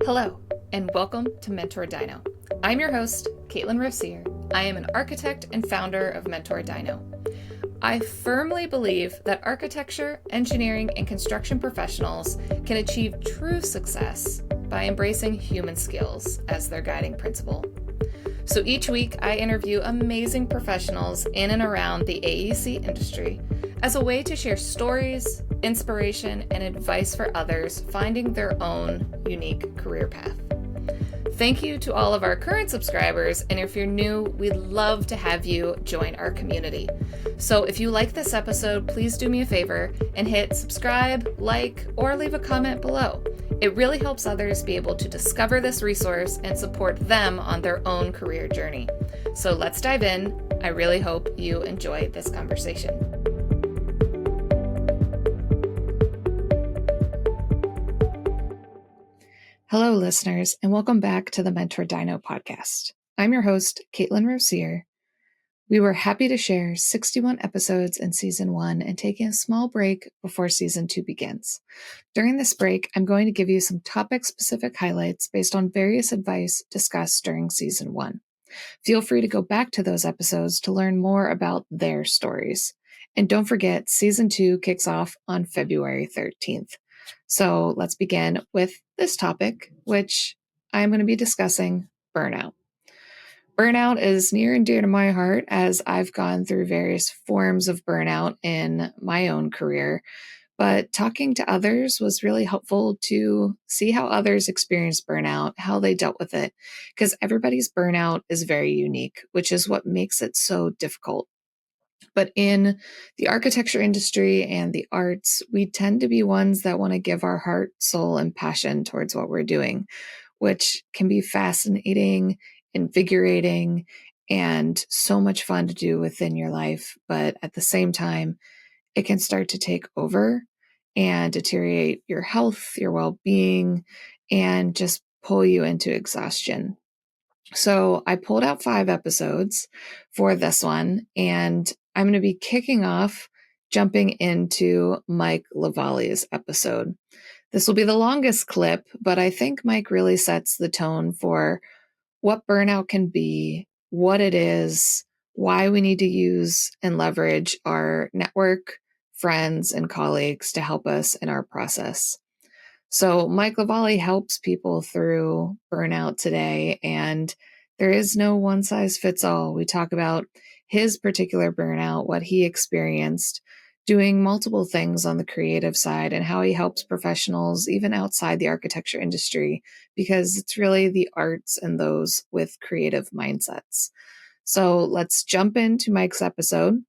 Hello, and welcome to MentorDINO. I'm your host, Katelyn Rossier. I am an architect and founder of MentorDINO. I firmly believe that architecture, engineering, and construction professionals can achieve true success by embracing human skills as their guiding principle. So each week, I interview amazing professionals in and around the AEC industry as a way to share stories, inspiration, and advice for others finding their own unique career path. Thank you to all of our current subscribers, and if you're new, we'd love to have you join our community. So if you like this episode, please do me a favor and hit subscribe, like, or leave a comment below. It really helps others be able to discover this resource and support them on their own career journey. So let's dive in. I really hope you enjoy this conversation. Hello, listeners, and welcome back to the MentorDINO podcast. I'm your host, Katelyn Rossier. We were happy to share 61 episodes in Season 1 and taking a small break before Season 2 begins. During this break, I'm going to give you some topic-specific highlights based on various advice discussed during Season 1. Feel free to go back to those episodes to learn more about their stories. And don't forget, Season 2 kicks off on February 13th. So let's begin with this topic, which I'm going to be discussing burnout. Burnout is near and dear to my heart as I've gone through various forms of burnout in my own career. But talking to others was really helpful to see how others experienced burnout, how they dealt with it, because everybody's burnout is very unique, which is what makes it so difficult. But in the architecture industry and the arts, we tend to be ones that want to give our heart, soul, and passion towards what we're doing, which can be fascinating, invigorating, and so much fun to do within your life. But at the same time, it can start to take over and deteriorate your health, your well-being, and just pull you into exhaustion. So I pulled out 5 episodes for this one, and I'm going to be kicking off jumping into Mike LaValley's episode. This will be the longest clip, but I think Mike really sets the tone for what burnout can be, what it is, why we need to use and leverage our network, friends, and colleagues to help us in our process. So Mike LaValley helps people through burnout today, and there is no one size fits all. We talk about his particular burnout, what he experienced, doing multiple things on the creative side, and how he helps professionals even outside the architecture industry, because it's really the arts and those with creative mindsets. So let's jump into Mike's episode.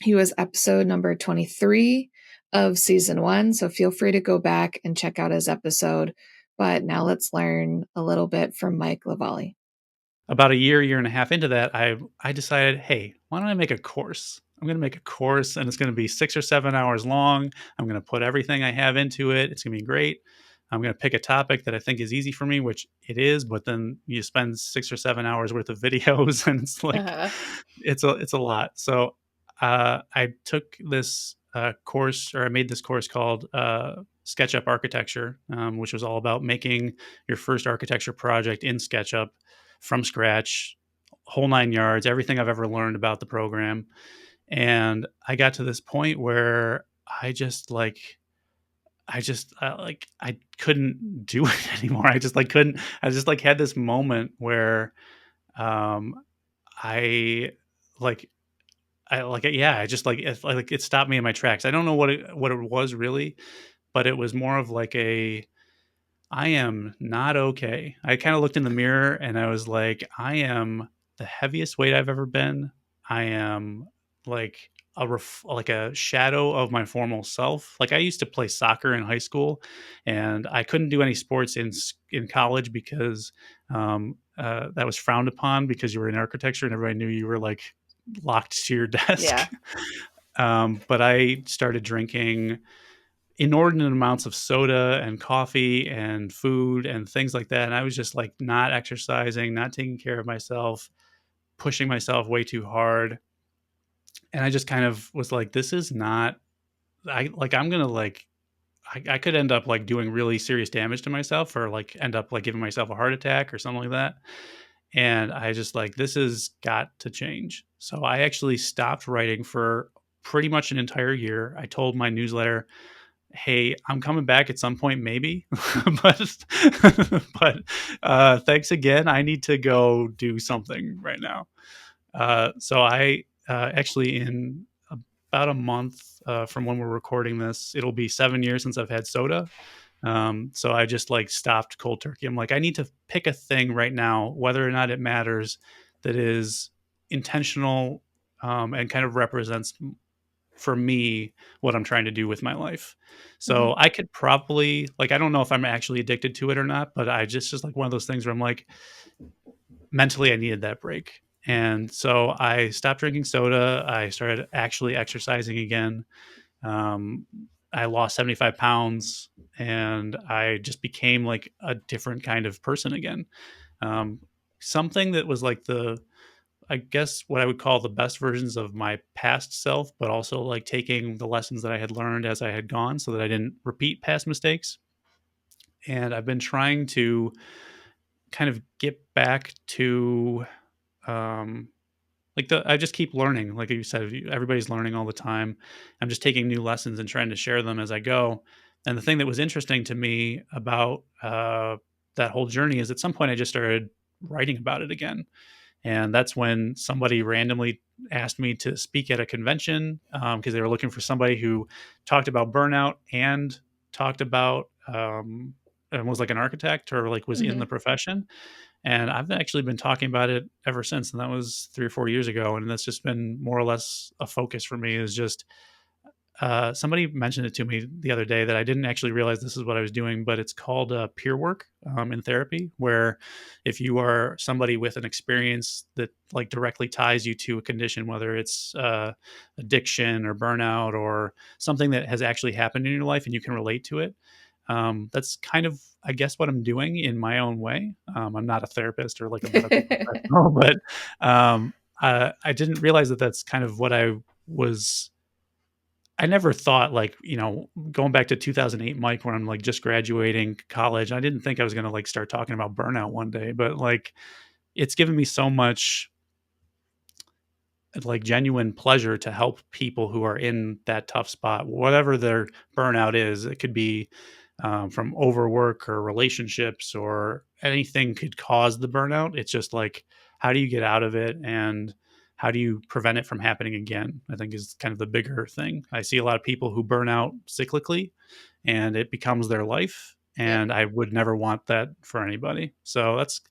He was episode number 23 of Season 1, so feel free to go back and check out his episode. But now let's learn a little bit from Mike LaValley. About a year and a half into that, I decided, hey, why don't I make a course? I'm going to make a course, and it's going to be 6 or 7 hours long. I'm going to put everything I have into it. It's going to be great. I'm going to pick a topic that I think is easy for me, which it is, but then you spend 6 or 7 hours worth of videos, and it's like, it's a lot. So I took this course, or I made this course called SketchUp Architecture, which was all about making your first architecture project in SketchUp from scratch, whole 9 yards, everything I've ever learned about the program. And I got to this point where I couldn't do it anymore. I just couldn't. I just had this moment where um I like it stopped me in my tracks. I don't know what it was really, but it was more of like I am not okay. I kind of looked in the mirror and I was like, I am the heaviest weight I've ever been. I am like like a shadow of my former self. Like I used to play soccer in high school, and I couldn't do any sports in college because that was frowned upon because you were in architecture and everybody knew you were like locked to your desk. Yeah. But I started drinking inordinate amounts of soda and coffee and food and things like that. And I was just like not exercising, not taking care of myself, pushing myself way too hard. And I just kind of was like, this is not, I'm going to I could end up like doing really serious damage to myself, or like end up like giving myself a heart attack or something like that. And I just like, this has got to change. So I actually stopped writing for pretty much an entire year. I told my newsletter, hey, I'm coming back at some point, maybe, but thanks again. I need to go do something right now. So I actually, in about a month from when we're recording this, it'll be 7 years since I've had soda. So I just like stopped cold turkey. I'm like, I need to pick a thing right now, whether or not it matters, that is intentional and kind of represents for me what I'm trying to do with my life. Hmm. So I could probably like, I don't know if I'm actually addicted to it or not, but I just like one of those things where I'm like, mentally I needed that break. And so I stopped drinking soda. I started actually exercising again. Um, I lost 75 pounds and I just became like a different kind of person again. Um, Something that was like I guess what I would call the best versions of my past self, but also like taking the lessons that I had learned as I had gone so that I didn't repeat past mistakes. And I've been trying to kind of get back to, um, I just keep learning. Like you said, everybody's learning all the time. I'm just taking new lessons and trying to share them as I go. And the thing that was interesting to me about that whole journey is at some point I just started writing about it again. And that's when somebody randomly asked me to speak at a convention because they were looking for somebody who talked about burnout and talked about and was like an architect or like was in Hmm. the profession. And I've actually been talking about it ever since. And that was 3 or 4 years ago. And that's just been more or less a focus for me, is just somebody mentioned it to me the other day that I didn't actually realize this is what I was doing, but it's called peer work in therapy, where if you are somebody with an experience that like directly ties you to a condition, whether it's addiction or burnout or something that has actually happened in your life and you can relate to it, that's kind of, I guess, what I'm doing in my own way. I'm not a therapist or like a medical professional, but I didn't realize that that's kind of what was I never thought like, going back to 2008, Mike, when I'm like just graduating college, I didn't think I was going to like start talking about burnout one day, but like it's given me so much like genuine pleasure to help people who are in that tough spot, whatever their burnout is. It could be from overwork or relationships or anything could cause the burnout. It's just like, how do you get out of it and how do you prevent it from happening again? I think is kind of the bigger thing. I see a lot of people who burn out cyclically and it becomes their life. Yep. And I would never want that for anybody. So that's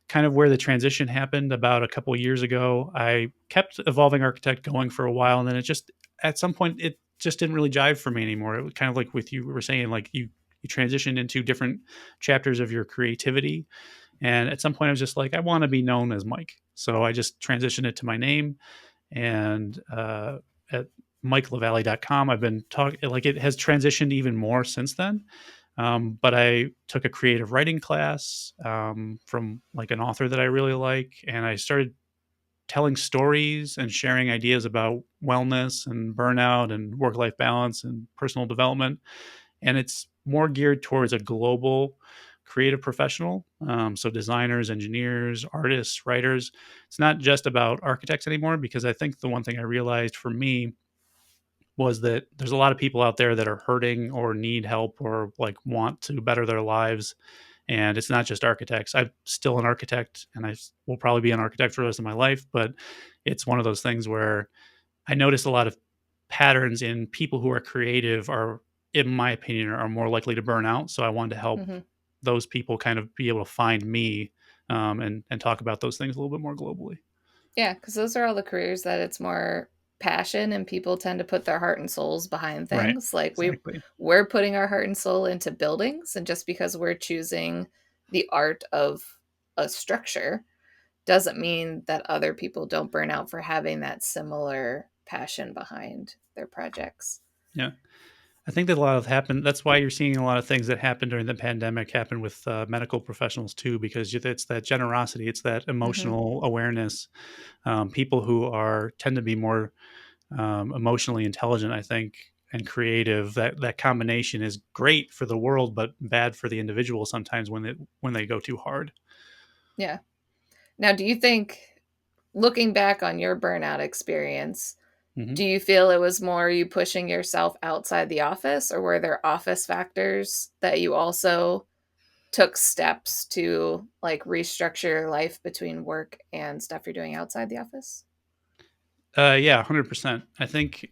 kind of where the transition happened about a couple of years ago. I kept Evolving Architect going for a while, and then it just at some point it just didn't really jive for me anymore. It was kind of like with you were saying, like you transitioned into different chapters of your creativity, and at some point I was just like, I want to be known as Mike, so I just transitioned it to my name, and at MikeLaValley.com, I've been talking like it has transitioned even more since then. But I took a creative writing class from like an author that I really like, and I started telling stories and sharing ideas about wellness and burnout and work life balance and personal development. And it's more geared towards a global creative professional. So, designers, engineers, artists, writers. It's not just about architects anymore, because I think the one thing I realized for me was that there's a lot of people out there that are hurting or need help or like want to better their lives. And it's not just architects. I'm still an architect and will probably be an architect for the rest of my life. But it's one of those things where I noticed a lot of patterns in people who are creative are, in my opinion, are more likely to burn out. So I wanted to help Hmm. those people kind of be able to find me and talk about those things a little bit more globally. Yeah, because those are all the careers that it's more passion and people tend to put their heart and souls behind Right. things. Like Exactly. we're putting our heart and soul into buildings, and just because we're choosing the art of a structure doesn't mean that other people don't burn out for having that similar passion behind their projects. Yeah. I think that a lot of happened. That's why you're seeing a lot of things that happened during the pandemic happen with medical professionals too, because it's that generosity, it's that Hmm. emotional awareness. People who are tend to be more emotionally intelligent, I think, and creative, that combination is great for the world, but bad for the individual sometimes when they go too hard. Yeah. Now, do you think, looking back on your burnout experience, Hmm. do you feel it was more you pushing yourself outside the office, or were there office factors that you also took steps to like restructure your life between work and stuff you're doing outside the office? Yeah, 100%. I think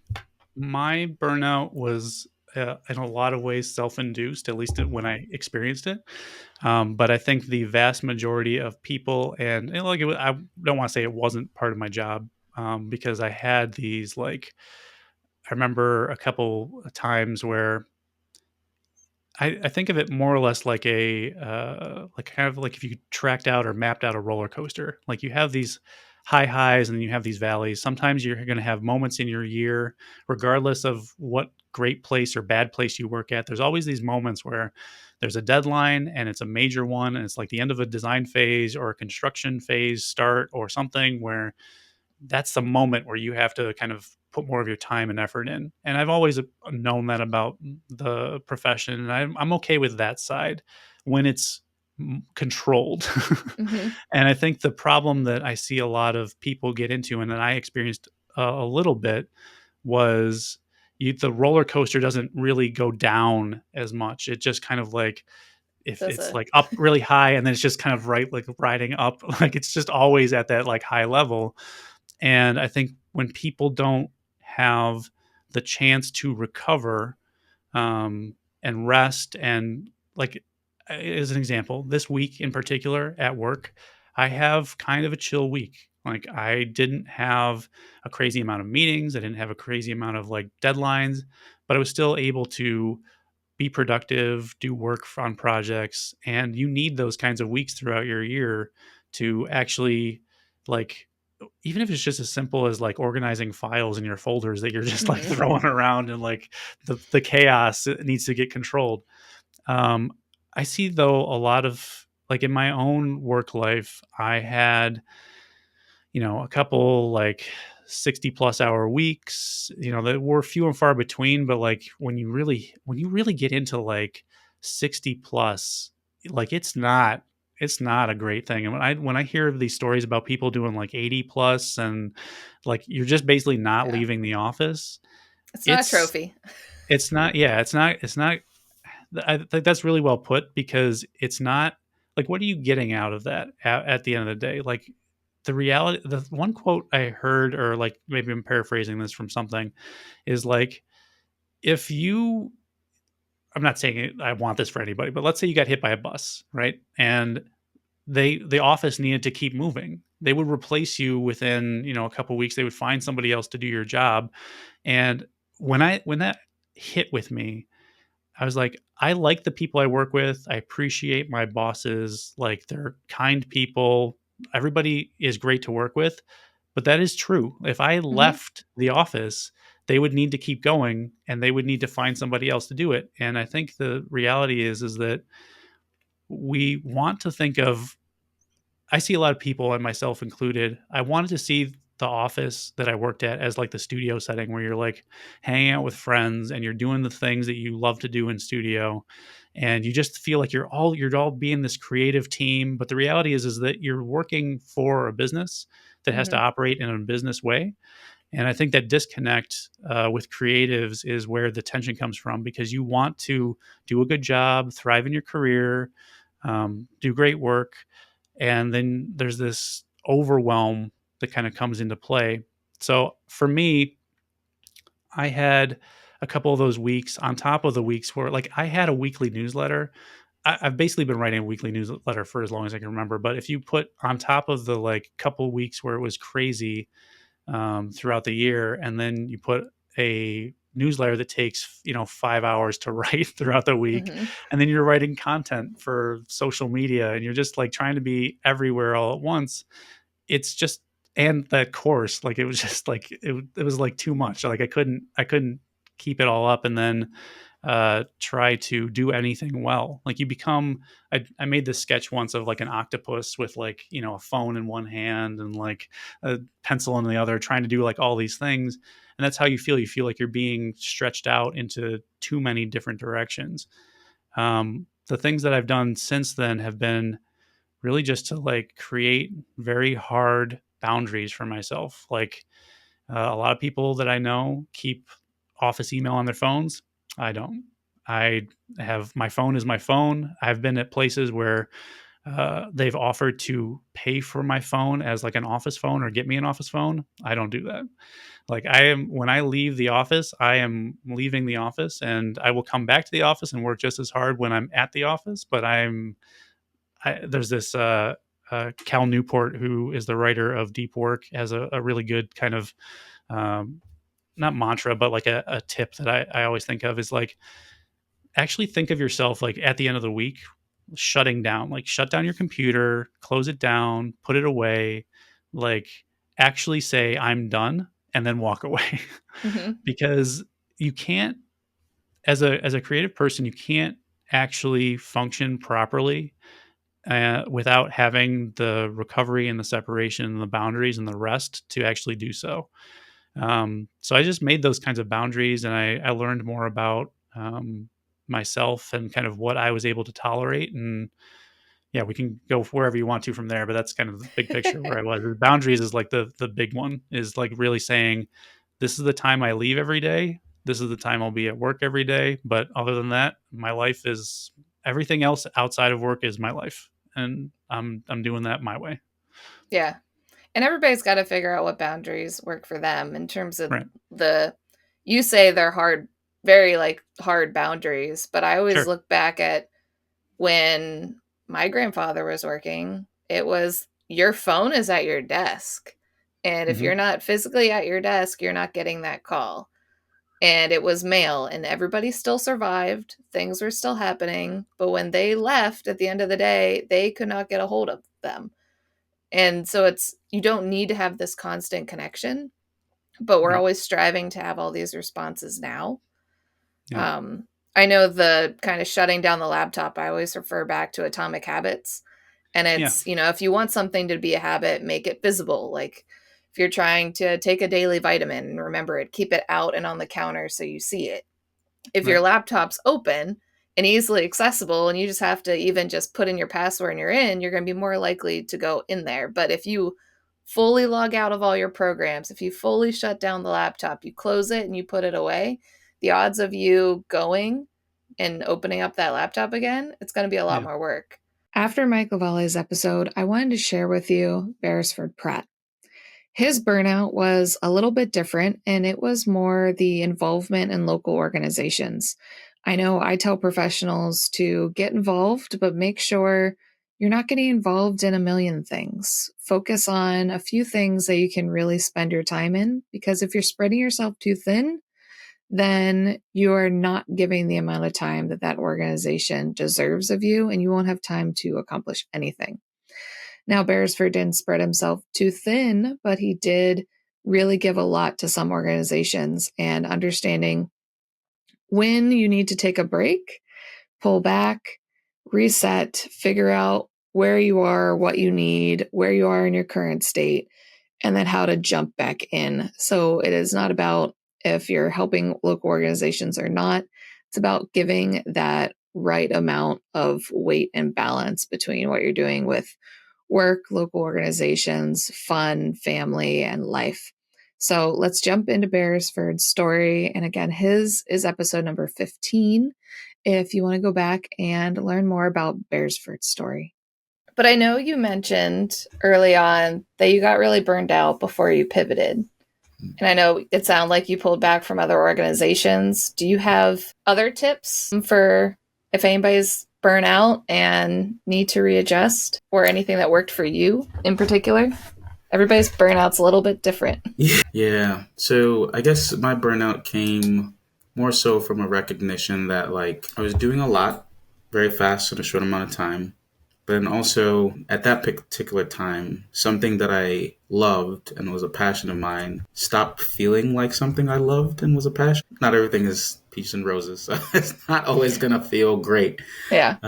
my burnout was in a lot of ways self-induced, at least when I experienced it. But I think the vast majority of people, and like I don't want to say it wasn't part of my job, because I had these like I remember a couple of times where I think of it more or less like a like kind of like if you tracked out or mapped out a roller coaster. Like you have these high highs and then you have these valleys. Sometimes you're going to have moments in your year, regardless of what great place or bad place you work at. There's always these moments where there's a deadline and it's a major one, and it's like the end of a design phase or a construction phase start or something where that's the moment where you have to kind of put more of your time and effort in. And I've always known that about the profession, and I'm okay with that side when it's controlled. Mm-hmm. And I think the problem that I see a lot of people get into, and that I experienced a little bit, was the roller coaster doesn't really go down as much. It just kind of like if Does it's it? like up really high and then it's just kind of right like riding up, like it's just always at that like high level. And I think when people don't have the chance to recover, and rest, and like as an example, this week in particular at work, I have kind of a chill week. Like I didn't have a crazy amount of meetings, I didn't have a crazy amount of like deadlines, but I was still able to be productive, do work on projects, and you need those kinds of weeks throughout your year to actually like even if it's just as simple as like organizing files in your folders that you're just like Mm-hmm. throwing around and like the chaos needs to get controlled. Um, I see though a lot of like in my own work life, I had a couple like 60 plus hour weeks, that were few and far between, but like when you really get into like 60 plus, like it's not a great thing. And when I hear of these stories about people doing like 80 plus, and like you're just basically not Yeah. leaving the office, It's not a it's trophy. it's not yeah, it's not I think that's really well put, because it's not like what are you getting out of that at the end of the day? Like the reality, the one quote I heard, or like maybe I'm paraphrasing this from something, is like if you I'm not saying I want this for anybody, but let's say you got hit by a bus, right? And the office needed to keep moving. They would replace you within, a couple weeks. They would find somebody else to do your job. And when that hit with me, I was like, I like the people I work with. I appreciate my bosses. Like they're kind people. Everybody is great to work with. But that is true. If I Mm-hmm. left the office, they would need to keep going and they would need to find somebody else to do it. And I think the reality is that we want to think of I see a lot of people, and myself included. I wanted to see the office that I worked at as like the studio setting where you're like hanging out with friends and you're doing the things that you love to do in studio, and you just feel like you're all being this creative team. But the reality is that you're working for a business that has to Mm-hmm. operate in a business way. And I think that disconnect with creatives is where the tension comes from, because you want to do a good job, thrive in your career, do great work, and then there's this overwhelm that kind of comes into play. So for me, I had a couple of those weeks on top of the weeks where like I had a weekly newsletter. I've basically been writing a weekly newsletter for as long as I can remember. But if you put on top of the like couple weeks where it was crazy, throughout the year, and then you put a newsletter that takes 5 hours to write throughout the week, Mm-hmm. and then you're writing content for social media, and you're just like trying to be everywhere all at once. It's just and that course, like it was just like it was like too much. Like I couldn't keep it all up, and then try to do anything well. Like you become, I made this sketch once of like an octopus with like, you know, a phone in one hand and like a pencil in the other, trying to do like all these things. And that's how you feel. You feel like you're being stretched out into too many different directions. The things that I've done since then have been really just to like create very hard boundaries for myself. Like a lot of people that I know keep office email on their phones. I don't. I have, my phone is my phone. I've been at places where they've offered to pay for my phone as like an office phone or get me an office phone. I don't do that. Like I am, when I leave the office, I am leaving the office, and I will come back to the office and work just as hard when I'm at the office. But there's this Cal Newport, who is the writer of Deep Work, has a really good kind of um, not mantra, but like a tip that I always think of is like, actually think of yourself like at the end of the week, shutting down, like shut down your computer, close it down, put it away, like actually say, I'm done, and then walk away. Mm-hmm. Because you can't, as a creative person, you can't actually function properly without having the recovery and the separation and the boundaries and the rest to actually do so. So I just made those kinds of boundaries, and I learned more about myself and kind of what I was able to tolerate. And yeah, we can go wherever you want to from there, but that's kind of the big picture where I was. The boundaries is like the big one, is like really saying, this is the time I leave every day. This is the time I'll be at work every day. But other than that, my life is, everything else outside of work is my life, and I'm doing that my way. Yeah. And everybody's got to figure out what boundaries work for them in terms of Right. you say they're hard, very like hard boundaries, but I always Sure. look back at when my grandfather was working, it was your phone is at your desk. And if Hmm. you're not physically at your desk, you're not getting that call. And it was mail, and everybody still survived. Things were still happening. But when they left at the end of the day, they could not get a hold of them. And so you don't need to have this constant connection, but we're Right. always striving to have all these responses now. Yeah. Um, I know the kind of shutting down the laptop, I always refer back to Atomic Habits. And Yeah. it's, if you want something to be a habit, make it visible. Like if you're trying to take a daily vitamin, remember it, keep it out and on the counter so you see it. If your Right. laptop's open and easily accessible and you just have to even just put in your password and you're going to be more likely to go in there. But if you fully log out of all your programs, if you fully shut down the laptop, you close it and you put it away, the odds of you going and opening up that laptop again, it's going to be a lot Yeah. more work. After Mike LaValley's episode, I wanted to share with you Beresford Pratt. His burnout was a little bit different, and it was more the involvement in local organizations. I know I tell professionals to get involved, but make sure you're not getting involved in a million things. Focus on a few things that you can really spend your time in, because if you're spreading yourself too thin, then you are not giving the amount of time that that organization deserves of you, and you won't have time to accomplish anything. Now, Beresford didn't spread himself too thin, but he did really give a lot to some organizations, and understanding when you need to take a break, pull back, reset, figure out where you are, what you need, where you are in your current state, and then how to jump back in. So it is not about if you're helping local organizations or not. It's about giving that right amount of weight and balance between what you're doing with work, local organizations, fun, family, and life. So let's jump into Beresford's story. And again, his is episode number 15 if you want to go back and learn more about Beresford's story. But I know you mentioned early on that you got really burned out before you pivoted. And I know it sounded like you pulled back from other organizations. Do you have other tips for if anybody's burnt out and need to readjust, or anything that worked for you in particular? Everybody's burnout's a little bit different. Yeah. So I guess my burnout came more so from a recognition that like I was doing a lot very fast in a short amount of time, But then also at that particular time, something that I loved and was a passion of mine stopped feeling like something I loved and was a passion. Not everything is peaches and roses, so it's not always going to feel great. Yeah.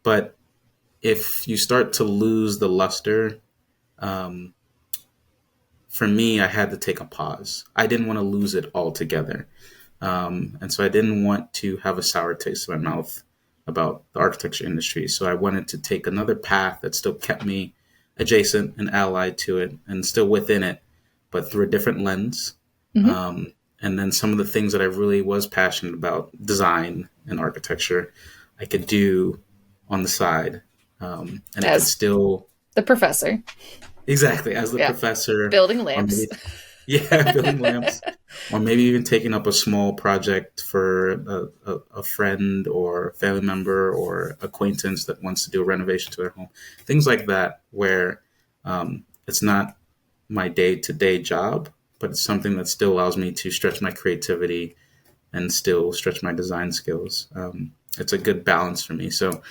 But if you start to lose the luster, um, for me, I had to take a pause. I didn't want to lose it altogether. And so I didn't want to have a sour taste in my mouth about the architecture industry. So I wanted to take another path that still kept me adjacent and allied to it and still within it, but through a different lens. And then some of the things that I really was passionate about, design and architecture, I could do on the side. And it could still... The professor. Exactly, as the professor. Building lamps. Building lamps. Or maybe even taking up a small project for a friend or family member or acquaintance that wants to do a renovation to their home. Things like that, where it's not my day-to-day job, but it's something that still allows me to stretch my creativity and still stretch my design skills. It's a good balance for me. So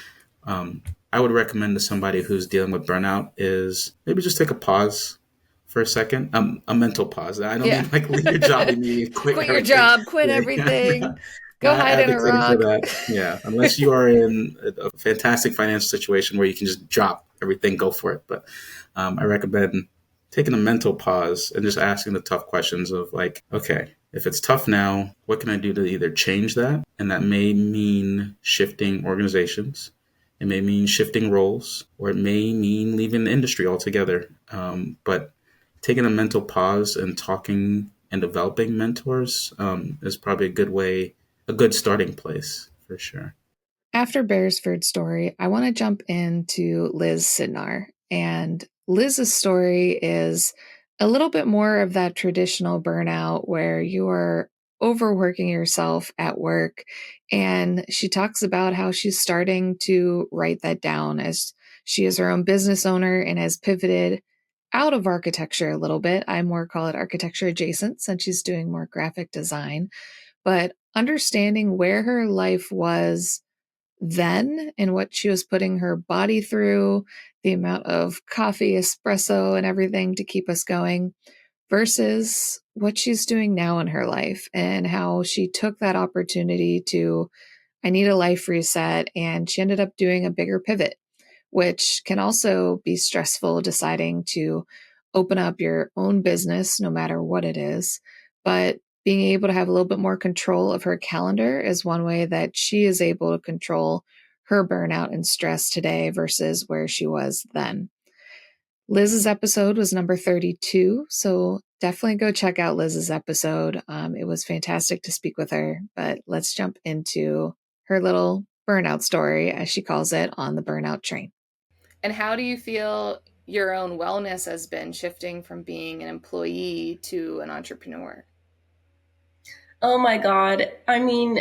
I would recommend to somebody who's dealing with burnout is maybe just take a pause for a second, a mental pause. I don't mean like leave your job immediately, quit your job, quit everything, go hide in a rock. Yeah, unless you are in a fantastic financial situation where you can just drop everything, go for it. But I recommend taking a mental pause and just asking the tough questions of like, okay, if it's tough now, what can I do to either change that? And that may mean shifting organizations. It may mean shifting roles, or it may mean leaving the industry altogether. But taking a mental pause and talking and developing mentors is probably a good starting place for sure. After Beresford's story, I want to jump into Liz Sydnor. And Liz's story is a little bit more of that traditional burnout where you are overworking yourself at work. And she talks about how she's starting to write that down as she is her own business owner and has pivoted out of architecture a little bit. I more call it architecture adjacent since she's doing more graphic design. But understanding where her life was then and what she was putting her body through, the amount of coffee, espresso, and everything to keep us going, versus what she's doing now in her life and how she took that opportunity to, I need a life reset, and she ended up doing a bigger pivot, which can also be stressful deciding to open up your own business, no matter what it is. But being able to have a little bit more control of her calendar is one way that she is able to control her burnout and stress today versus where she was then. Liz's episode was number 32, so definitely go check out Liz's episode. It was fantastic to speak with her, but let's jump into her little burnout story, as she calls it, on the burnout train. And how do you feel your own wellness has been shifting from being an employee to an entrepreneur? Oh my God. I mean,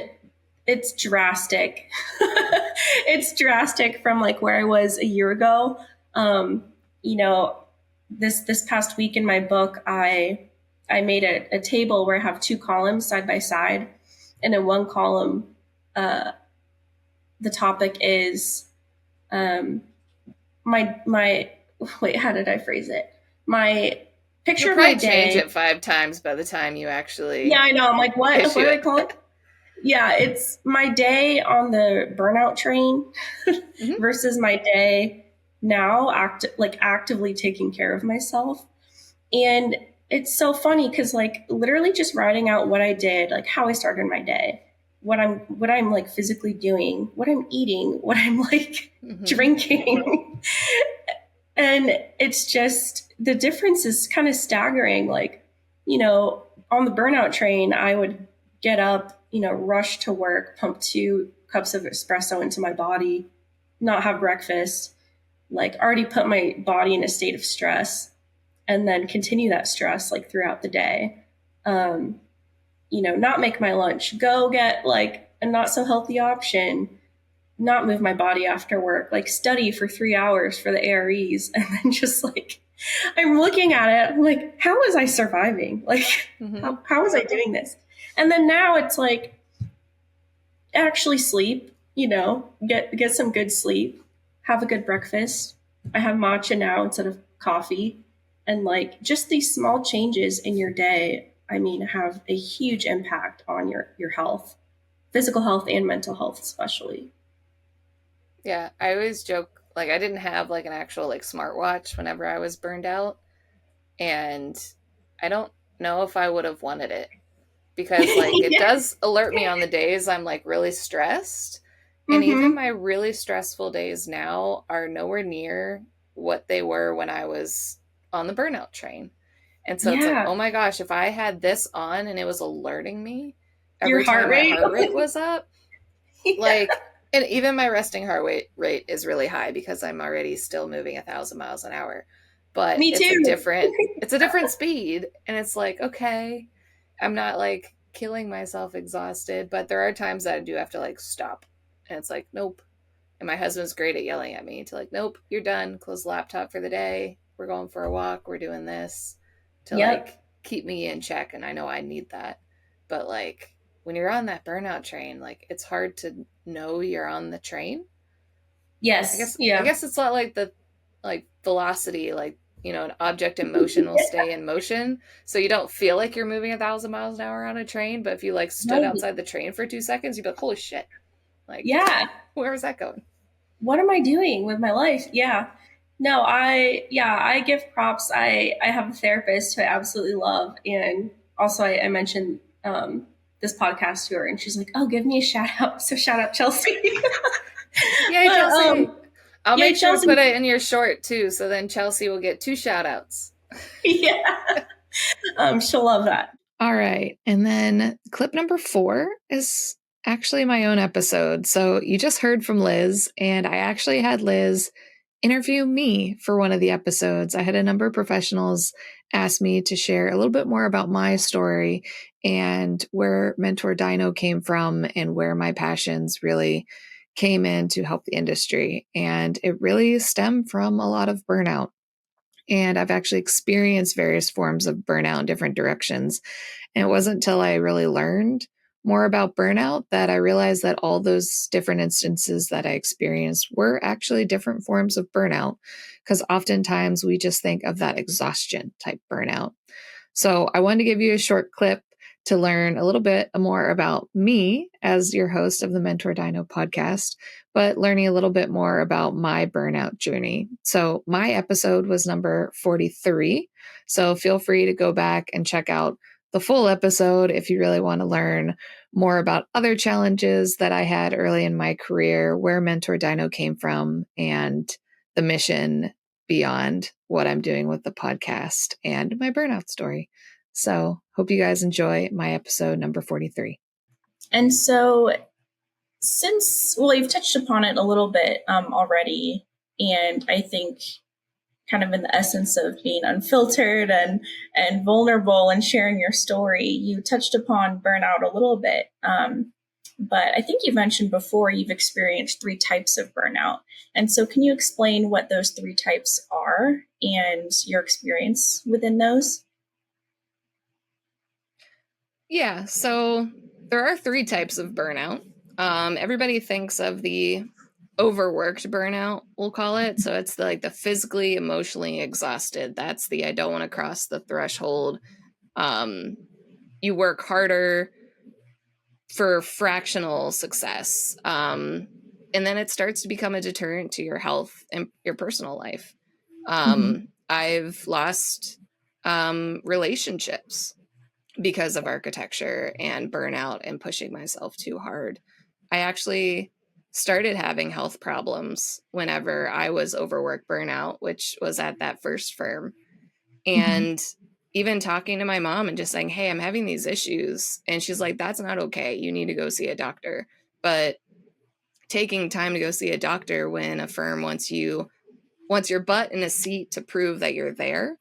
it's drastic. It's drastic from like where I was a year ago. This past week in my book, I made a table where I have two columns side by side. And in one column, the topic is wait, how did I phrase it? My picture of my day. Change it 5 times by the time you actually. Yeah, I know. I'm like, what do I call it? Yeah, it's my day on the burnout train versus my day now, actively taking care of myself. And it's so funny because like literally just writing out what I did, like how I started my day, what I'm like physically doing, what I'm eating, what I'm like drinking. And it's just, the difference is kind of staggering. Like, on the burnout train, I would get up, rush to work, pump 2 cups of espresso into my body, not have breakfast, like already put my body in a state of stress, and then continue that stress like throughout the day. Not make my lunch, go get like a not so healthy option, not move my body after work, like study for 3 hours for the AREs. And then just like, I'm looking at it, I'm like, how was I surviving? Like, how was I doing this? And then now it's like, actually sleep, get some good sleep, have a good breakfast. I have matcha now instead of coffee. And like just these small changes in your day, I mean, have a huge impact on your health, physical health and mental health, especially. Yeah, I always joke, like, I didn't have like an actual like smartwatch whenever I was burned out, and I don't know if I would have wanted it, because like it does alert me on the days I'm like really stressed. And even my really stressful days now are nowhere near what they were when I was on the burnout train. And so it's like, oh my gosh, if I had this on and it was alerting me every time my heart rate was up, like, and even my resting heart rate is really high because I'm already still moving 1,000 miles an hour. But Me too. It's a different speed. And it's like, okay, I'm not like killing myself exhausted, but there are times that I do have to like stop. And it's like, nope. And my husband's great at yelling at me to like, nope, you're done. Close the laptop for the day. We're going for a walk. We're doing this to like keep me in check. And I know I need that. But like when you're on that burnout train, like it's hard to know you're on the train. Yes. I guess it's not like the like velocity, like, you know, an object in motion will stay in motion. So you don't feel like you're moving 1,000 miles an hour on a train. But if you like stood outside the train for 2 seconds, you'd be like, holy shit. Like, where was that going? What am I doing with my life? Yeah. No, I give props. I have a therapist who I absolutely love. And also I mentioned this podcast to her, and she's like, oh, give me a shout out. So shout out Chelsea. Yay, Chelsea. I'll make sure to put it in your short too. So then Chelsea will get 2 shout outs. Yeah. She'll love that. All right. And then clip number 4 is actually my own episode. So you just heard from Liz, and I actually had Liz interview me for one of the episodes. I had a number of professionals ask me to share a little bit more about my story and where MentorDINO came from and where my passions really came in to help the industry. And it really stemmed from a lot of burnout. And I've actually experienced various forms of burnout in different directions. And it wasn't until I really learned more about burnout that I realized that all those different instances that I experienced were actually different forms of burnout, because oftentimes we just think of that exhaustion type burnout. So I wanted to give you a short clip to learn a little bit more about me as your host of the MentorDINO podcast, but learning a little bit more about my burnout journey. So my episode was number 43. So feel free to go back and check out the full episode if you really want to learn more about other challenges that I had early in my career, where MentorDINO came from, and the mission beyond what I'm doing with the podcast and my burnout story. So hope you guys enjoy my episode number 43. And so you've touched upon it a little bit already, and I think kind of in the essence of being unfiltered and vulnerable and sharing your story, you touched upon burnout a little bit. But I think you mentioned before you've experienced 3 types of burnout. And so can you explain what those 3 types are and your experience within those? Yeah, so there are 3 types of burnout. Everybody thinks of the overworked burnout, we'll call it. So it's the physically, emotionally exhausted. That's the I don't want to cross the threshold. You work harder for fractional success. And then it starts to become a deterrent to your health and your personal life. I've lost relationships because of architecture and burnout and pushing myself too hard. I actually started having health problems whenever I was overworked burnout, which was at that first firm. And even talking to my mom and just saying, hey, I'm having these issues. And she's like, that's not okay. You need to go see a doctor. But taking time to go see a doctor when a firm wants your butt in a seat to prove that you're there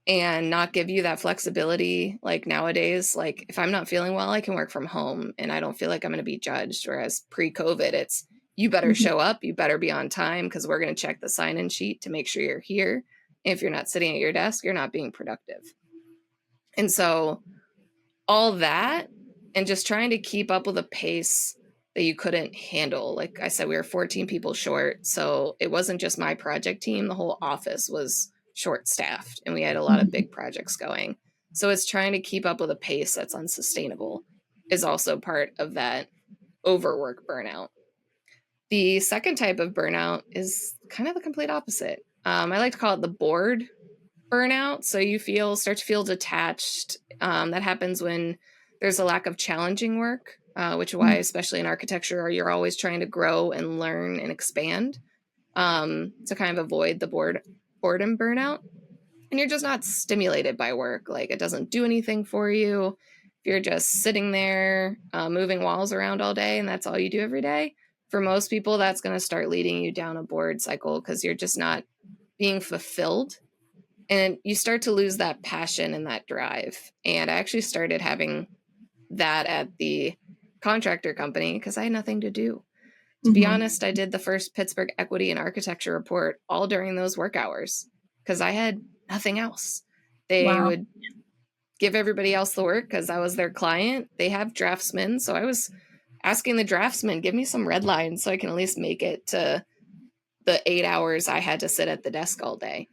and not give you that flexibility. Like nowadays, like if I'm not feeling well, I can work from home and I don't feel like I'm going to be judged. Whereas pre-COVID, it's you better show up, you better be on time because we're going to check the sign-in sheet to make sure you're here. If you're not sitting at your desk, you're not being productive. And so all that and just trying to keep up with a pace that you couldn't handle. Like I said, we were 14 people short. So it wasn't just my project team. The whole office was short staffed and we had a lot of big projects going. So it's trying to keep up with a pace that's unsustainable is also part of that overwork burnout. The second type of burnout is kind of the complete opposite. I like to call it the bored burnout. So you start to feel detached. That happens when there's a lack of challenging work, which is why, especially in architecture, you're always trying to grow and learn and expand to kind of avoid the boredom burnout. And you're just not stimulated by work. Like it doesn't do anything for you. If you're just sitting there moving walls around all day and that's all you do every day, for most people, that's going to start leading you down a bored cycle because you're just not being fulfilled. And you start to lose that passion and that drive. And I actually started having that at the contractor company because I had nothing to do. To be honest, I did the first Pittsburgh Equity and Architecture report all during those work hours because I had nothing else. They would give everybody else the work because I was their client. They have draftsmen. So I was asking the draftsman, give me some red lines so I can at least make it to the 8 hours I had to sit at the desk all day.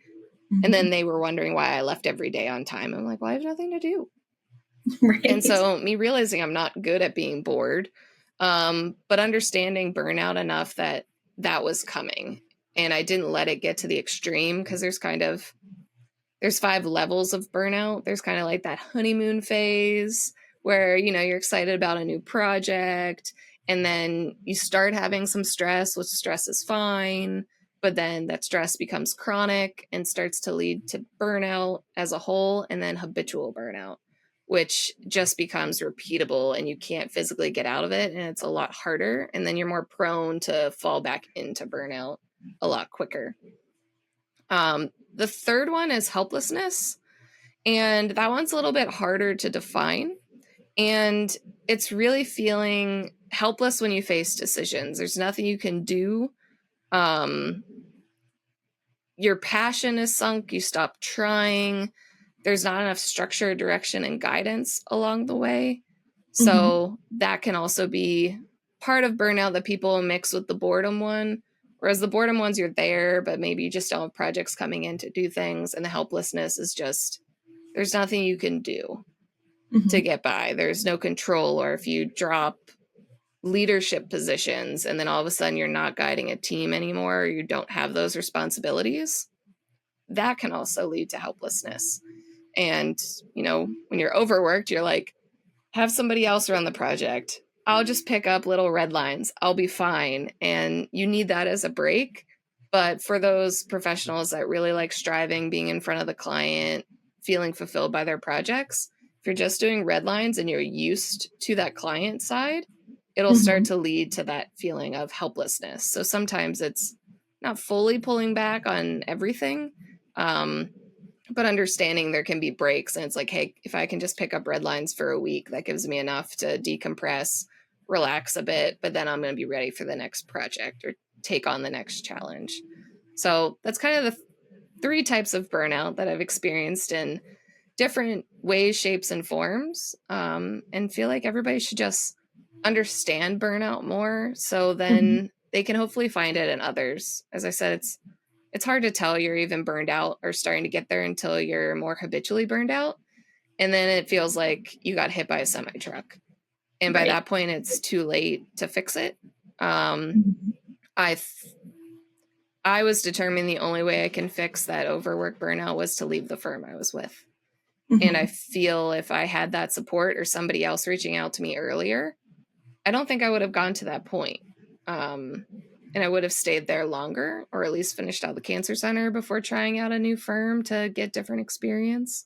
And then they were wondering why I left every day on time. I'm like, well, I have nothing to do. Right. And so me realizing I'm not good at being bored, but understanding burnout enough that was coming. And I didn't let it get to the extreme because there's 5 levels of burnout. There's kind of like that honeymoon phase where, you're excited about a new project and then you start having some stress, which stress is fine. But then that stress becomes chronic and starts to lead to burnout as a whole, and then habitual burnout, which just becomes repeatable and you can't physically get out of it. And it's a lot harder. And then you're more prone to fall back into burnout a lot quicker. The third one is helplessness. And that one's a little bit harder to define. And it's really feeling helpless when you face decisions. There's nothing you can do. Your passion is sunk. You stop trying. There's not enough structure, direction, and guidance along the way. So that can also be part of burnout that people mix with the boredom one. Whereas the boredom ones, you're there, but maybe you just don't have projects coming in to do things. And the helplessness is just, there's nothing you can do to get by. There's no control. Or if you drop leadership positions and then all of a sudden you're not guiding a team anymore, or you don't have those responsibilities, that can also lead to helplessness. And, when you're overworked, you're like, have somebody else run the project. I'll just pick up little red lines. I'll be fine. And you need that as a break. But for those professionals that really like striving, being in front of the client, feeling fulfilled by their projects, if you're just doing red lines and you're used to that client side, it'll start to lead to that feeling of helplessness. So sometimes it's not fully pulling back on everything, but understanding there can be breaks. And it's like, hey, if I can just pick up red lines for a week, that gives me enough to decompress, relax a bit, but then I'm going to be ready for the next project or take on the next challenge. So that's kind of the 3 types of burnout that I've experienced in different ways, shapes, and forms, and feel like everybody should just understand burnout more so then they can hopefully find it in others. As I said, it's hard to tell you're even burned out or starting to get there until you're more habitually burned out. And then it feels like you got hit by a semi-truck. And by that point, it's too late to fix it. I was determined the only way I can fix that overwork burnout was to leave the firm I was with. And I feel if I had that support or somebody else reaching out to me earlier, I don't think I would have gone to that point. And I would have stayed there longer, or at least finished out the cancer center before trying out a new firm to get different experience.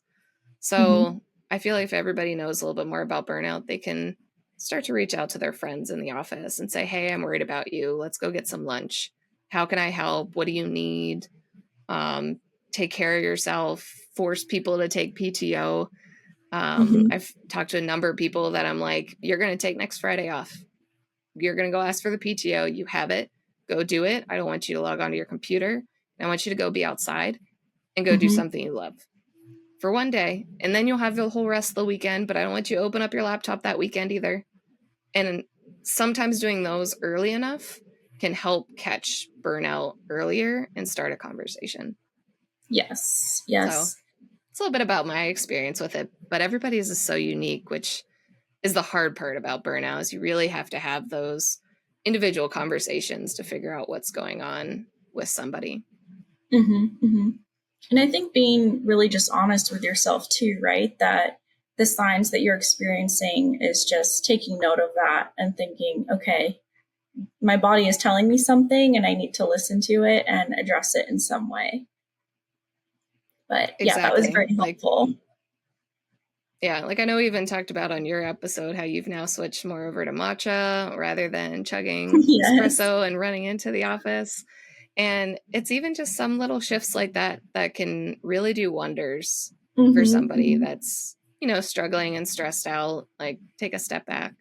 So I feel like if everybody knows a little bit more about burnout, they can start to reach out to their friends in the office and say, hey, I'm worried about you. Let's go get some lunch. How can I help? What do you need? Take care of yourself. Force people to take PTO. I've talked to a number of people that I'm like, you're going to take next Friday off. You're going to go ask for the PTO. You have it. Go do it. I don't want you to log onto your computer. I want you to go be outside and go do something you love for one day. And then you'll have the whole rest of the weekend, but I don't want you to open up your laptop that weekend either. And sometimes doing those early enough can help catch burnout earlier and start a conversation. Yes. So it's a little bit about my experience with it, but everybody's is so unique, which is the hard part about burnout, is you really have to have those individual conversations to figure out what's going on with somebody. And I think being really just honest with yourself too, right? That the signs that you're experiencing is just taking note of that and thinking, okay, my body is telling me something and I need to listen to it and address it in some way. But yeah, that was very helpful. Like I know we even talked about on your episode how you've now switched more over to matcha rather than chugging espresso and running into the office. And it's even just some little shifts like that that can really do wonders for somebody that's, struggling and stressed out. Like, take a step back.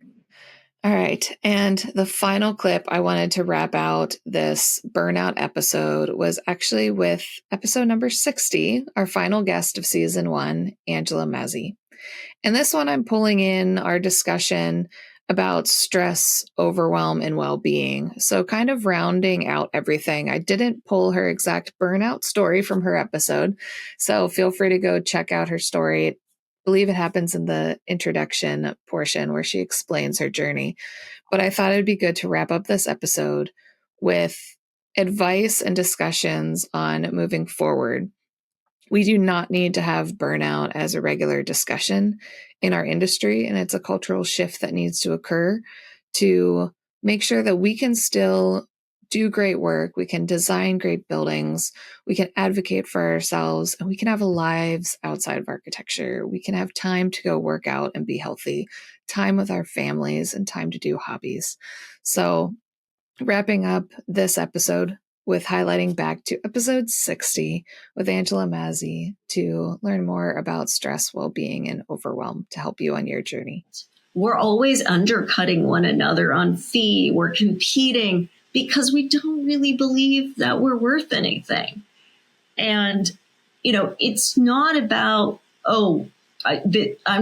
All right. And the final clip I wanted to wrap out this burnout episode was actually with episode number 60, our final guest of season 1, Angela Mazzi. And this one, I'm pulling in our discussion about stress, overwhelm, and well-being. So kind of rounding out everything. I didn't pull her exact burnout story from her episode, so feel free to go check out her story. I believe it happens in the introduction portion where she explains her journey. But I thought it'd be good to wrap up this episode with advice and discussions on moving forward. We do not need to have burnout as a regular discussion in our industry, and it's a cultural shift that needs to occur to make sure that we can still do great work, we can design great buildings, we can advocate for ourselves, and we can have lives outside of architecture. We can have time to go work out and be healthy, time with our families, and time to do hobbies. So, wrapping up this episode with highlighting back to episode 60 with Angela Mazzi to learn more about stress, well-being, and overwhelm to help you on your journey. We're always undercutting one another on fee. We're competing because we don't really believe that we're worth anything. And, it's not about, I'm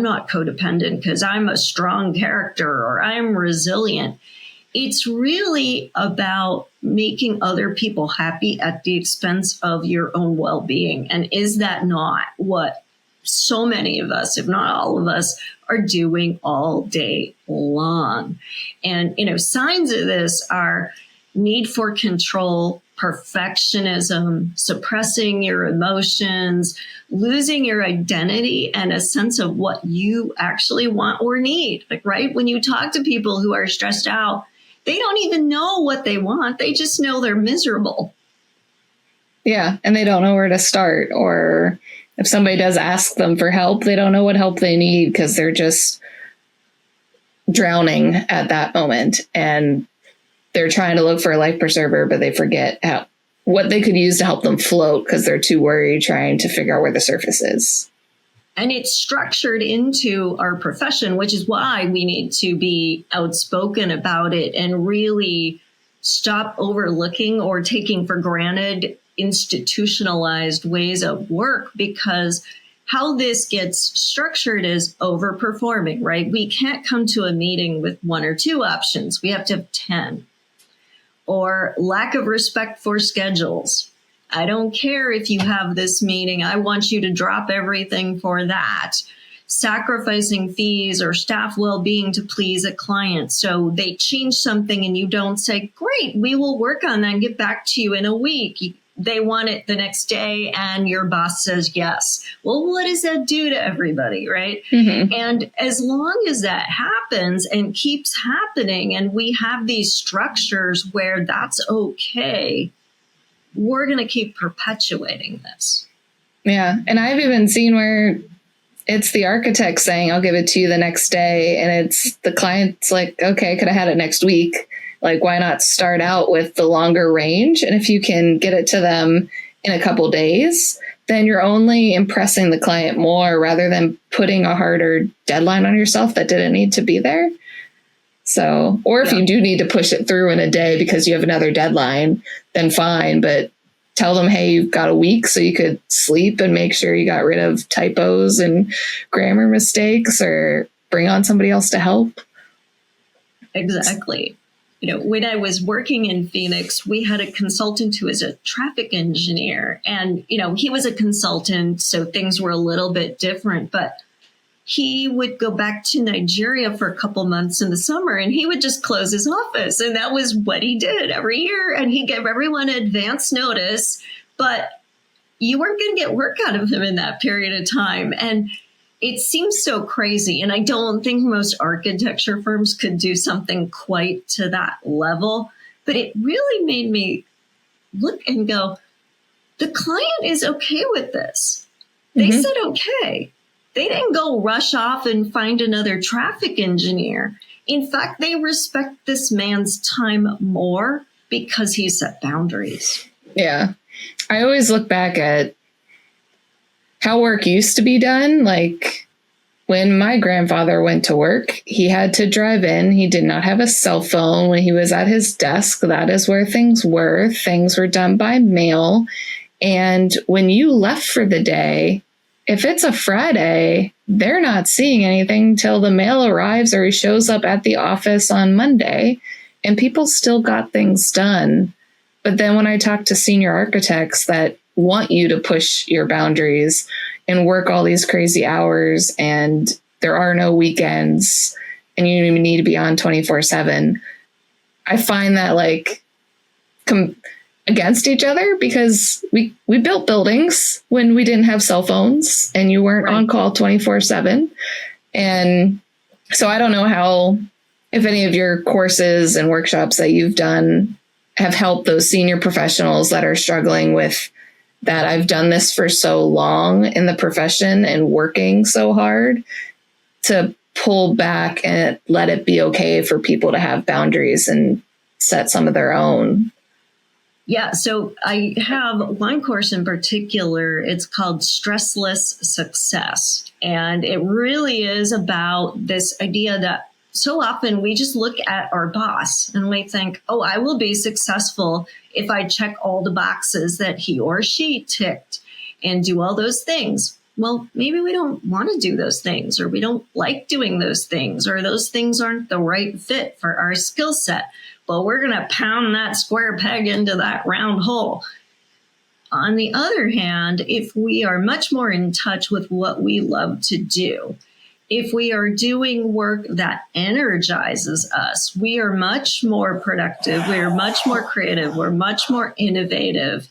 not codependent because I'm a strong character or I'm resilient. It's really about making other people happy at the expense of your own well-being. And is that not what so many of us, if not all of us, are doing all day long? And, signs of this are need for control, perfectionism, suppressing your emotions, losing your identity and a sense of what you actually want or need. Like, right? When you talk to people who are stressed out, they don't even know what they want. They just know they're miserable. Yeah, and they don't know where to start. Or if somebody does ask them for help, they don't know what help they need because they're just drowning at that moment. And they're trying to look for a life preserver, but they forget what they could use to help them float because they're too worried trying to figure out where the surface is. And it's structured into our profession, which is why we need to be outspoken about it and really stop overlooking or taking for granted institutionalized ways of work, because how this gets structured is overperforming, right? We can't come to a meeting with 1 or 2 options. We have to have 10. Or lack of respect for schedules. I don't care if you have this meeting. I want you to drop everything for that. Sacrificing fees or staff well-being to please a client. So they change something and you don't say, great, we will work on that and get back to you in a week. They want it the next day and your boss says yes. Well, what does that do to everybody, right? Mm-hmm. And as long as that happens and keeps happening and we have these structures where that's okay, we're going to keep perpetuating this. Yeah. And I've even seen where it's the architect saying, I'll give it to you the next day. And it's the client's like, okay, could I have it next week? Like, why not start out with the longer range? And if you can get it to them in a couple days, then you're only impressing the client more rather than putting a harder deadline on yourself that didn't need to be there. So, or if you do need to push it through in a day because you have another deadline, then fine. But tell them, hey, you've got a week so you could sleep and make sure you got rid of typos and grammar mistakes, or bring on somebody else to help. Exactly. When I was working in Phoenix, we had a consultant who was a traffic engineer, and, he was a consultant, so things were a little bit different, but he would go back to Nigeria for a couple months in the summer, and he would just close his office. And that was what he did every year. And he gave everyone advance notice, but you weren't going to get work out of him in that period of time. And it seems so crazy. And I don't think most architecture firms could do something quite to that level. But it really made me look and go, the client is okay with this. They said okay. They didn't go rush off and find another traffic engineer. In fact, they respect this man's time more because he set boundaries. Yeah. I always look back at how work used to be done. Like when my grandfather went to work, he had to drive in. He did not have a cell phone. When he was at his desk, that is where things were. Things were done by mail. And when you left for the day, if it's a Friday, they're not seeing anything till the mail arrives or he shows up at the office on Monday, and people still got things done. But then when I talk to senior architects that want you to push your boundaries and work all these crazy hours, and there are no weekends, and you even need to be on 24/7, I find that like against each other, because we built buildings when we didn't have cell phones and you weren't on call 24/7. And so I don't know if any of your courses and workshops that you've done have helped those senior professionals that are struggling with that. I've done this for so long in the profession and working so hard, to pull back and let it be okay for people to have boundaries and set some of their own. Yeah, so I have one course in particular. It's called Stressless Success. And it really is about this idea that so often we just look at our boss and we think, oh, I will be successful if I check all the boxes that he or she ticked and do all those things. Well, maybe we don't want to do those things, or we don't like doing those things, or those things aren't the right fit for our skill set. But we're going to pound that square peg into that round hole. On the other hand, if we are much more in touch with what we love to do, if we are doing work that energizes us, we are much more productive, we are much more creative, we're much more innovative,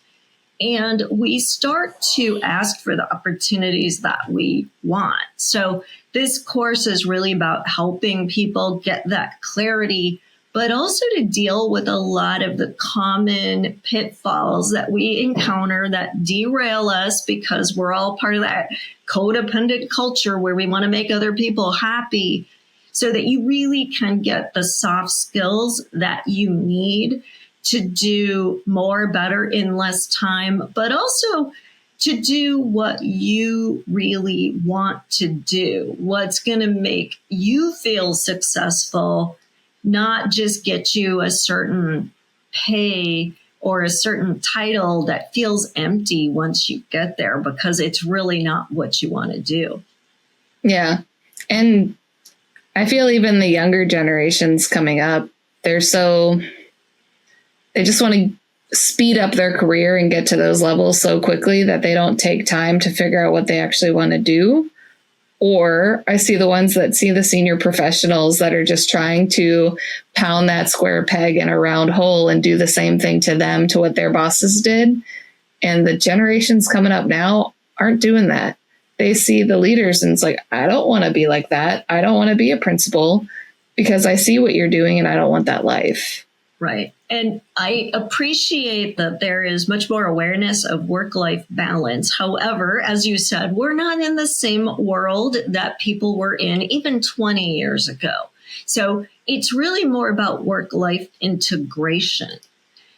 and we start to ask for the opportunities that we want. So this course is really about helping people get that clarity, but also to deal with a lot of the common pitfalls that we encounter that derail us, because we're all part of that codependent culture where we want to make other people happy, so that you really can get the soft skills that you need to do more, better in less time, but also to do what you really want to do, what's going to make you feel successful, not just get you a certain pay or a certain title that feels empty once you get there, because it's really not what you want to do. Yeah. And I feel even the younger generations coming up, they just want to speed up their career and get to those levels so quickly that they don't take time to figure out what they actually want to do. Or I see the ones that see the senior professionals that are just trying to pound that square peg in a round hole and do the same thing to them, to what their bosses did. And the generations coming up now aren't doing that. They see the leaders and it's like, I don't want to be like that. I don't want to be a principal because I see what you're doing and I don't want that life. Right. And I appreciate that there is much more awareness of work-life balance. However, as you said, we're not in the same world that people were in even 20 years ago. So it's really more about work-life integration.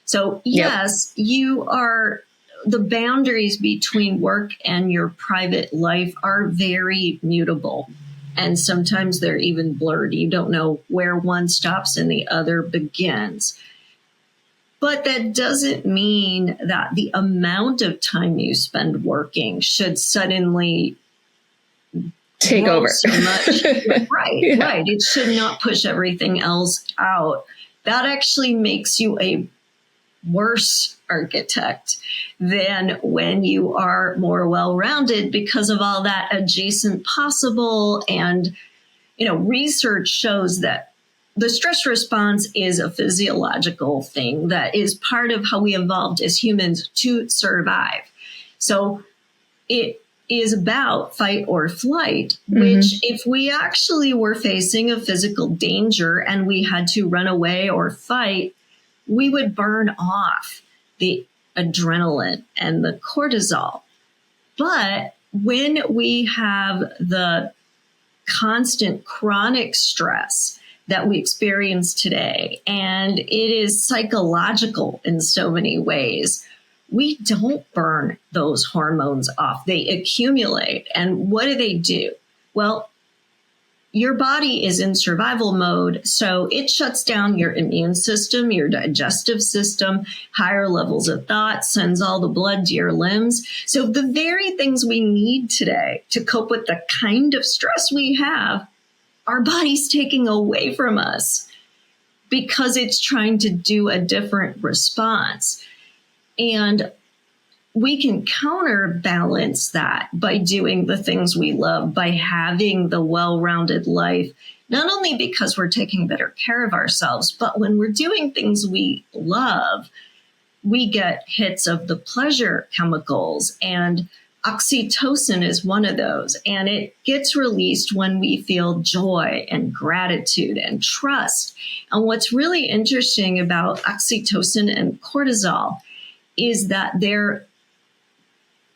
So yes, the boundaries between work and your private life are very mutable. And sometimes they're even blurred. You don't know where one stops and the other begins. But that doesn't mean that the amount of time you spend working should suddenly take over so much. Right, right. It should not push everything else out. That actually makes you a worse architect than when you are more well-rounded because of all that adjacent possible. And, research shows that the stress response is a physiological thing that is part of how we evolved as humans to survive. So it is about fight or flight, which if we actually were facing a physical danger and we had to run away or fight, we would burn off the adrenaline and the cortisol. But when we have the constant chronic stress that we experience today, and it is psychological in so many ways, we don't burn those hormones off. They accumulate. And what do? Well, your body is in survival mode, so it shuts down your immune system, your digestive system, higher levels of thought, sends all the blood to your limbs. So the very things we need today to cope with the kind of stress we have, our body's taking away from us because it's trying to do a different response. And we can counterbalance that by doing the things we love, by having the well-rounded life, not only because we're taking better care of ourselves, but when we're doing things we love, we get hits of the pleasure chemicals, and oxytocin is one of those. And it gets released when we feel joy and gratitude and trust. And what's really interesting about oxytocin and cortisol is that they're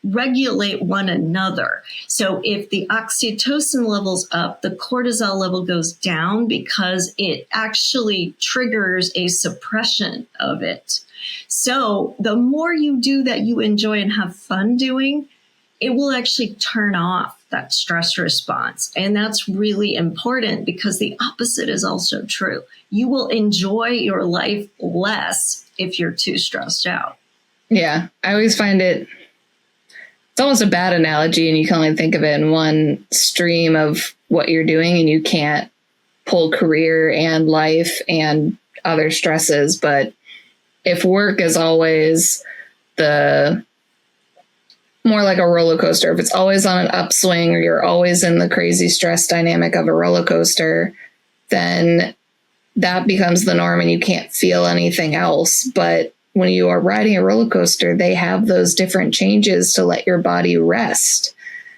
regulate one another. So if the oxytocin level's up, the cortisol level goes down because it actually triggers a suppression of it. So the more you do that you enjoy and have fun doing, it will actually turn off that stress response. And that's really important because the opposite is also true. You will enjoy your life less if you're too stressed out. Yeah, I always find it's almost a bad analogy, and you can only think of it in one stream of what you're doing, and you can't pull career and life and other stresses. But if work is always the more like a roller coaster, if it's always on an upswing or you're always in the crazy stress dynamic of a roller coaster, then that becomes the norm and you can't feel anything else. But when you are riding a roller coaster, they have those different changes to let your body rest.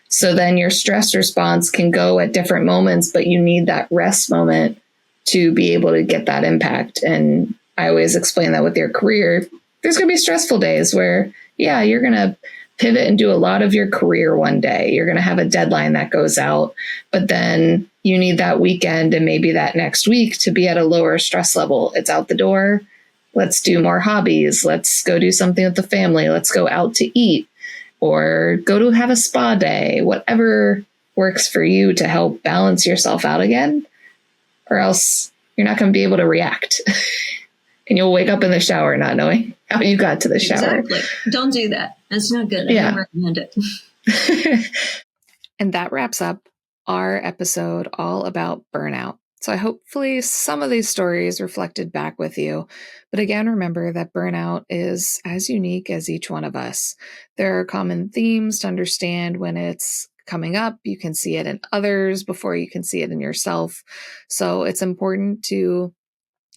So then your stress response can go at different moments, but you need that rest moment to be able to get that impact. And I always explain that with your career, there's going to be stressful days where, yeah, you're going to pivot and do a lot of your career one day. You're going to have a deadline that goes out, but then you need that weekend and maybe that next week to be at a lower stress level. It's out the door. Let's do more hobbies. Let's go do something with the family. Let's go out to eat or go to have a spa day, whatever works for you to help balance yourself out again, or else you're not going to be able to react. And you'll wake up in the shower not knowing how you got to the shower. Exactly. Don't do that. That's not good. I don't recommend it. And that wraps up our episode all about burnout. So hopefully some of these stories reflected back with you. But again, remember that burnout is as unique as each one of us. There are common themes to understand when it's coming up. You can see it in others before you can see it in yourself. So it's important to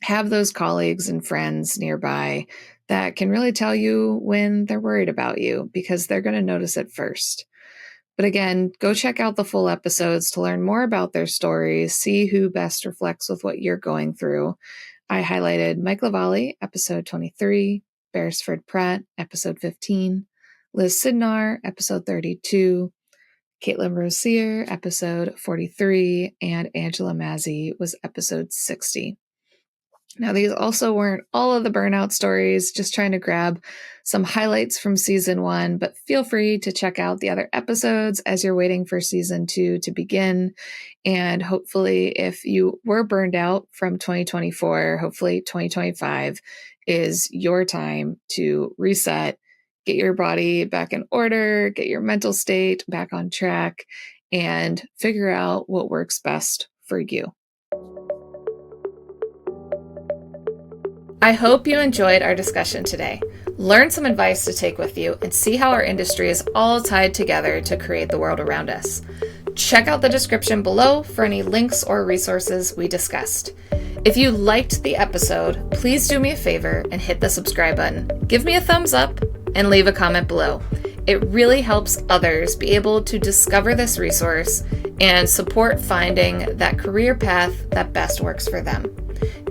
have those colleagues and friends nearby that can really tell you when they're worried about you, because they're going to notice it first. But again, go check out the full episodes to learn more about their stories, see who best reflects with what you're going through. I highlighted Mike LaValley, episode 23, Beresford Pratt, episode 15, Liz Sydnor, episode 32, Katelyn Rossier, episode 43, and Angela Mazzi was episode 60. Now, these also weren't all of the burnout stories, just trying to grab some highlights from season 1, but feel free to check out the other episodes as you're waiting for season 2 to begin. And hopefully, if you were burned out from 2024, hopefully 2025 is your time to reset, get your body back in order, get your mental state back on track, and figure out what works best for you. I hope you enjoyed our discussion today. Learn some advice to take with you and see how our industry is all tied together to create the world around us. Check out the description below for any links or resources we discussed. If you liked the episode, please do me a favor and hit the subscribe button. Give me a thumbs up and leave a comment below. It really helps others be able to discover this resource and support finding that career path that best works for them.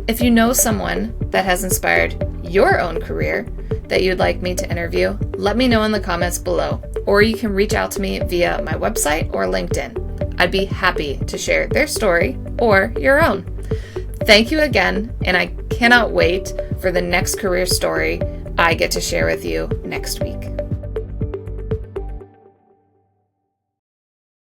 If you know someone that has inspired your own career that you'd like me to interview, let me know in the comments below, or you can reach out to me via my website or LinkedIn. I'd be happy to share their story or your own. Thank you again, and I cannot wait for the next career story I get to share with you next week.